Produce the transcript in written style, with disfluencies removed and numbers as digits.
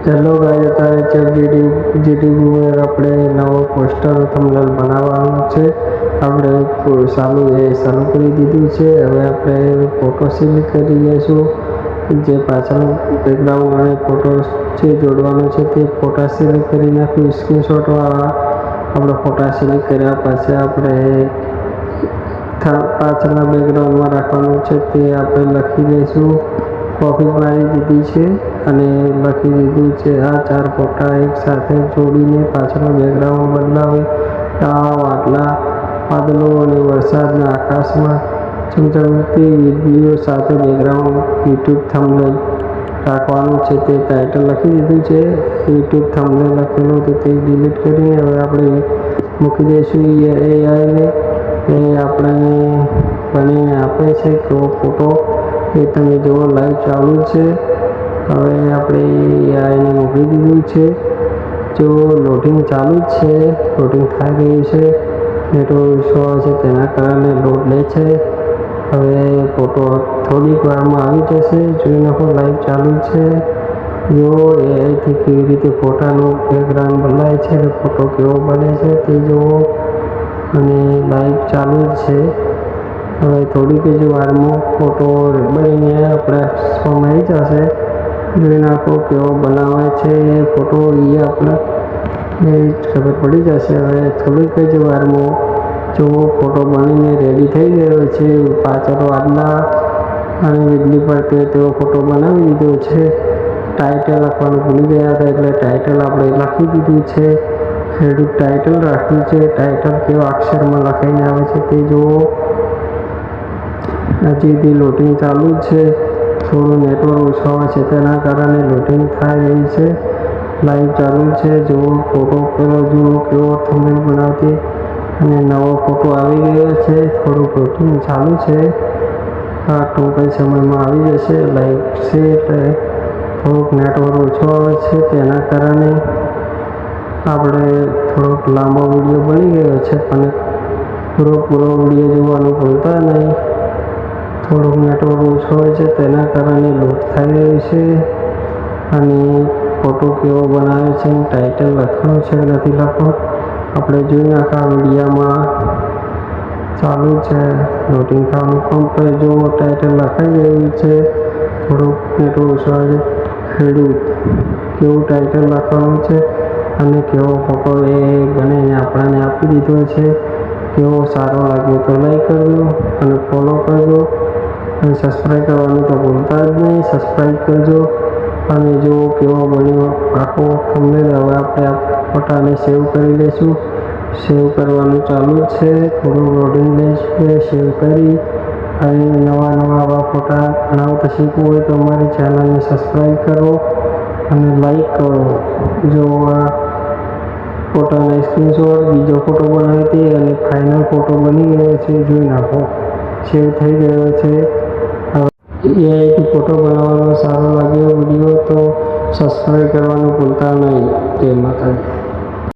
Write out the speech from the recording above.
चलो गाइस અત્યારે જીટીવી પર આપણે નવો પોસ્ટર થંબનેલ બનાવવાનું છે। આપણે ચાલુ કરી દીધું છે। હવે આપણે ફોટો સિલેક્ટ કરી લઈશું। જે પાછળનું બેકગ્રાઉન્ડ અને ફોટો છે જોડવાનો છે તે ફોટા સિલેક્ટ કરી નાખ્યું। સ્ક્રીનશોટ વાળા આપણે ફોટા સિલેક્ટ કર્યા પછી આપણે પાછળના બેકગ્રાઉન્ડમાં રાખવાનું છે તે આપણે લખી લઈશું। કોપી મારી દીધી છે અને લખી દીધું છે। આ 4 ફોટા એક સાથે જોડીને પાછળનું બેકગ્રાઉન્ડ બદલાવે। આ વાદળો અને વરસાદના આકાશમાં ચમચમતી વીજળીઓ સાથે બેકગ્રાઉન્ડ યુટ્યુબ થંબનેલ રાખવાનું છે તે ટાઇટલ લખી દીધું છે। યુટ્યુબ થંબનેલ લખેલું તો તે ડિલીટ કરીને હવે આપણે મૂકી દઈશું એઆઈને। એ આપણને બનીને આપે છે કેવો ફોટો એ તમે જુઓ લાઈવ ચાલુ છે। હવે આપણે એઆઈને મૂકી દીધું છે। જો લોડિંગ ચાલુ જ છે, લોડિંગ થઈ રહ્યું છે, નેટવર્ક ઇશ્યુ આવે છે તેના કારણે લોડ લે છે। હવે ફોટો થોડીક વારમાં આવી જશે। જોઈ નાખો લાઈવ ચાલુ છે। જો એઆઈથી કેવી રીતે ફોટાનું બેકગ્રાઉન્ડ બદલાય છે અને ફોટો કેવો બને છે તે જુઓ અને લાઈવ ચાલુ જ છે। હવે થોડીક જ વારમાં ફોટો બનીને આપણા ફોનમાં આવી જશે। જોઈ નાખો કેવો બનાવે છે એ ફોટો એ આપણે ખબર પડી જશે। હવે થોડીક જ વારમાં જો ફોટો બનીને રેડી થઈ ગયો છે। પાછળ વાદળા અને વીજળી પડતી તેવો ફોટો બનાવી દીધો છે। ટાઇટલ લખવાનું ભૂલી ગયા હતા એટલે ટાઇટલ આપણે લખી દીધું છે। ખેડૂત ટાઇટલ રાખ્યું છે। ટાઇટલ કેવા અક્ષરમાં લખાઈને આવે છે તે જુઓ। હજી લોડિંગ ચાલુ છે। થોડું નેટવર્ક ઓછું આવે છે તેના કારણે લોડિંગ થઈ રહી છે। લાઈવ ચાલુ છે। જુઓ ફોટો પેલો જુઓ કેવો થંબનેલ બનાવતી અને નવો ફોટો આવી ગયો છે। થોડું લોડિંગ ચાલુ છે। આ ટૂંક જ સમયમાં આવી જશે। લાઈવ છે એટલે થોડુંક નેટવર્ક ઓછું આવે છે તેના કારણે આપણે થોડોક લાંબો વિડીયો બની ગયો છે પણ પૂરો વિડીયો જોવાનું ભૂલતા નહીં। થોડુંક નેટવર્ક ઓછું હોય છે તેના કારણે લોડ થઈ રહ્યું છે અને ફોટો કેવો બનાવે છે ટાઇટલ લખવાનું છે કે નથી લખવાનું આપણે જોઈ નાખા વિડીયામાં ચાલુ છે। લોડિંગ થવાનું પણ જો ટાઇટલ લખાઈ ગયું છે। થોડુંક નેટવર્ક ઓછું આવે છે। ખેડૂત કેવું ટાઇટલ લખવાનું છે અને કેવો ફોટો એ બનાવીને આપણને આપી દીધો છે। કેવો સારો લાગ્યો તો લાઈક કરજો અને ફોલો કરજો અને સબસ્ક્રાઈબ કરવાનું તો ભૂલતા જ નહીં। સબસ્ક્રાઈબ કરજો અને જો કેવો બન્યો આખો થંબનેલ। હવે આપણે આ ફોટાને સેવ કરી લઈશું। સેવ કરવાનું ચાલુ છે। થોડું લોડિંગ લેશે। સેવ કરી અને નવા આવા ફોટા બનાવતા શીખવું હોય તો અમારી ચેનલને સબસ્ક્રાઈબ કરો અને લાઈક કરો। જો આ ફોટાના સ્ક્રીનશોટ બીજો ફોટો બનાવી હતી અને ફાઇનલ ફોટો બની ગયો છે। જોઈ નાખો સેવ થઈ ગયો છે। હવે એઆઈથી ફોટો બનાવવાનો સારો લાગ્યો વિડીયો તો સબસ્ક્રાઈબ કરવાનું ભૂલતા નહીં। જય માતાજી।